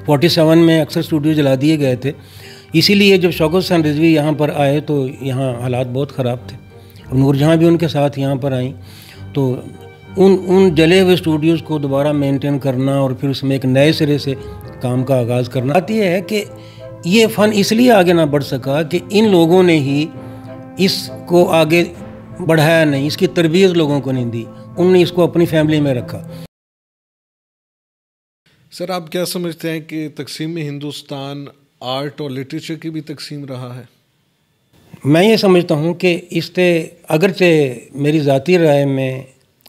47 में अक्सर स्टूडियो जला दिए गए थे। इसीलिए जब शौकत हुसैन रिजवी यहाँ पर आए तो यहाँ हालात बहुत ख़राब थे। अब नूरजहाँ भी उनके साथ यहाँ पर आई तो उन जले हुए स्टूडियोज़ को दोबारा मेंटेन करना और फिर उसमें एक नए सिरे से काम का आगाज़ करना। बात यह है कि ये फ़न इसलिए आगे ना बढ़ सका कि इन लोगों ने ही इसको आगे बढ़ाया नहीं, इसकी तरबियत लोगों को नहीं दी, उन्होंने इसको अपनी फैमिली में रखा। सर, आप क्या समझते हैं कि तकसीम हिंदुस्तान आर्ट और लिटरेचर की भी तकसीम रहा है? मैं ये समझता हूँ कि इससे अगरचे मेरी ज़ाती राय में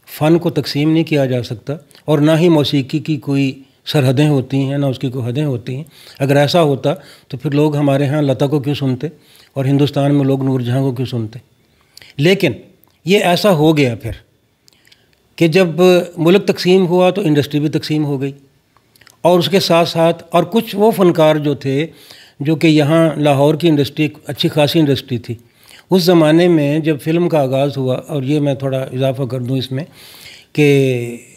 फ़न को तकसीम नहीं किया जा सकता और ना ही मौसीकी की कोई सरहदें होती हैं, ना उसकी कोई हदें होती हैं। अगर ऐसा होता तो फिर लोग हमारे यहाँ लता को क्यों सुनते और हिंदुस्तान में लोग नूरजहाँ को क्यों सुनते। लेकिन ये ऐसा हो गया फिर कि जब मुल्क तकसीम हुआ तो इंडस्ट्री भी तकसीम हो गई और उसके साथ साथ और कुछ वो फ़नकार जो थे जो कि यहाँ लाहौर की इंडस्ट्री एक अच्छी खासी इंडस्ट्री थी उस ज़माने में जब फ़िल्म का आगाज़ हुआ। और ये मैं थोड़ा इजाफ़ा कर दूँ इसमें कि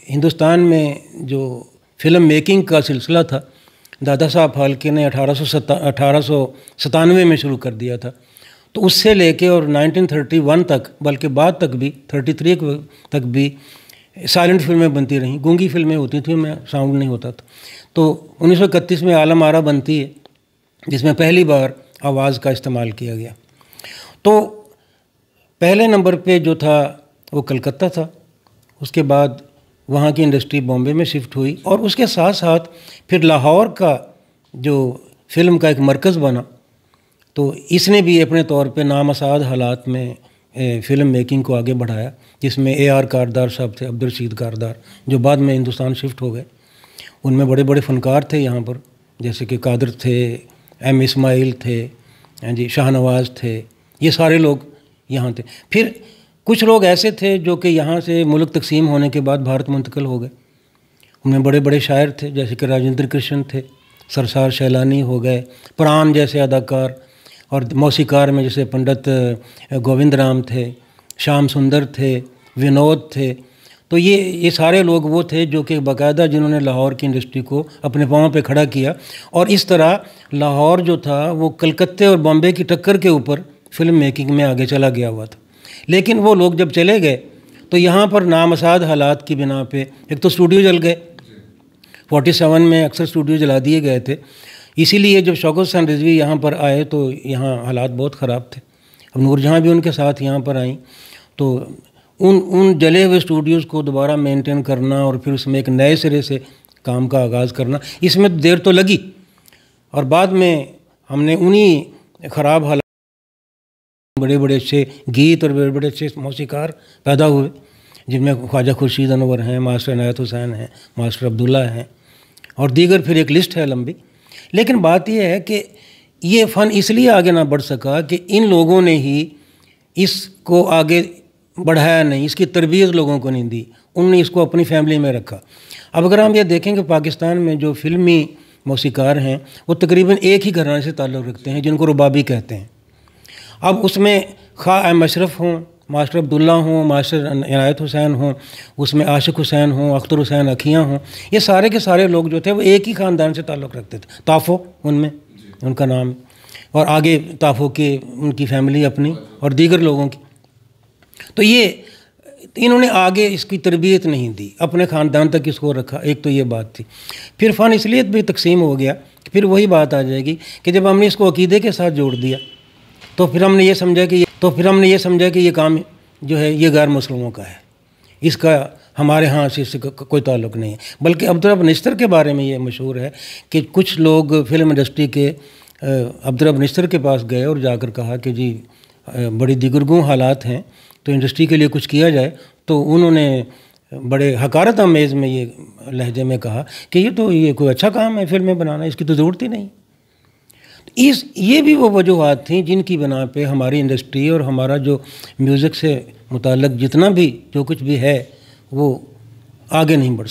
हिंदुस्तान में जो फ़िल्म मेकिंग का सिलसिला था दादा साहब फाल्के ने 1897 में शुरू कर दिया था। तो उससे लेके और 1931 तक, बल्कि बाद तक भी 33 तक भी साइलेंट फिल्में बनती रहीं, गूंगी फिल्में होती थी, में साउंड नहीं होता था। तो 1931 में आलम आरा बनती है जिसमें पहली बार आवाज़ का इस्तेमाल किया गया। तो पहले नंबर पे जो था वो कलकत्ता था, उसके बाद वहाँ की इंडस्ट्री बॉम्बे में शिफ्ट हुई और उसके साथ साथ फिर लाहौर का जो फ़िल्म का एक मरकज़ बना तो इसने भी अपने तौर पे नामसाद हालात में फ़िल्म मेकिंग को आगे बढ़ाया, जिसमें AR कारदार साहब थे, अब्दुल रशीद कारदार, जो बाद में हिंदुस्तान शिफ्ट हो गए। उनमें बड़े बड़े फ़नकार थे यहाँ पर, जैसे कि कादर थे, M इस्माइल थे, जी शाहनवाज़ थे, ये सारे लोग यहाँ थे। फिर कुछ लोग ऐसे थे जो कि यहाँ से मुल्क तकसीम होने के बाद भारत मुंतकिल हो गए। उनमें बड़े बड़े शायर थे जैसे कि राजेंद्र कृष्ण थे, सरसार शैलानी हो गए, प्राण जैसे अदाकार, और मौसीकार में जैसे पंडित गोविंद राम थे, श्याम सुंदर थे, विनोद थे। तो ये सारे लोग वो थे जो कि बाकायदा जिन्होंने लाहौर की इंडस्ट्री को अपने पाँव पे खड़ा किया। और इस तरह लाहौर जो था वो कलकत्ते और बॉम्बे की टक्कर के ऊपर फिल्म मेकिंग में आगे चला गया हुआ था। लेकिन वो लोग जब चले गए तो यहाँ पर नामसाद हालात की बिना पे एक तो स्टूडियो जल गए, 47 में अक्सर स्टूडियो जला दिए गए थे। इसीलिए जब शौकत हुसैन रिजवी यहाँ पर आए तो यहाँ हालात बहुत ख़राब थे। अब नूरजहाँ भी उनके साथ यहाँ पर आई तो उन जले हुए स्टूडियोज़ को दोबारा मेंटेन करना और फिर उसमें एक नए सिरे से काम का आगाज़ करना, इसमें देर तो लगी। और बाद में हमने उन्हीं ख़राब हालात बड़े बड़े अच्छे गीत और बड़े बड़े अच्छे मौसीकार पैदा हुए, जिनमें ख्वाजा खुर्शीद अनवर हैं, मास्टर इनायत हुसैन हैं, मास्टर अब्दुल्ला हैं और दीगर, फिर एक लिस्ट है लंबी। लेकिन बात यह है कि ये फ़न इसलिए आगे ना बढ़ सका कि इन लोगों ने ही इसको आगे बढ़ाया नहीं, इसकी तरबियत लोगों को नहीं दी, उन्होंने इसको अपनी फैमिली में रखा। अब अगर हम ये देखें कि पाकिस्तान में जो फिल्मी मौसीकार हैं वो तकरीबन एक ही घराने से ताल्लुक़ रखते हैं जिनको रुबाबी कहते हैं। अब उसमें खा एम अशरफ हों, मास्टर अब्दुल्ला हों, मास्टर इनायत हुसैन हों, उसमें आशिक हुसैन हों, अख्तर हुसैन अखियाँ हों, ये सारे के सारे लोग जो थे वो एक ही ख़ानदान से ताल्लुक़ रखते थे। ताफ़ो उनमें उनका नाम, और आगे ताफ़ो की उनकी फैमिली अपनी और दीगर लोगों की। तो ये इन्होंने आगे इसकी तरबियत नहीं दी, अपने ख़ानदान तक इसको रखा। एक तो ये बात थी। फिर फ़न इसलिए भी तकसीम हो गया, फिर वही बात आ जाएगी कि जब हमने इसको अक़ीदे के साथ जोड़ दिया तो फिर हमने ये समझा कि ये काम जो है ये गैर मुस्लिमों का है, इसका हमारे यहाँ से इससे कोई ताल्लुक़ नहीं है। बल्कि अब्दुर्रब निश्तर के बारे में ये मशहूर है कि कुछ लोग फिल्म इंडस्ट्री के अब्दुर्रब निश्तर के पास गए और जाकर कहा कि जी बड़ी दिगरगूं हालात हैं तो इंडस्ट्री के लिए कुछ किया जाए। तो उन्होंने बड़े हकारत आमेज़ में ये लहजे में कहा कि ये कोई अच्छा काम है फिल्में बनाना, इसकी तो ज़रूरत ही नहीं। ये भी वो वजूहात थी जिनकी बना पे हमारी इंडस्ट्री और हमारा जो म्यूज़िक से मुताल्लिक़ जितना भी जो कुछ भी है वो आगे नहीं बढ़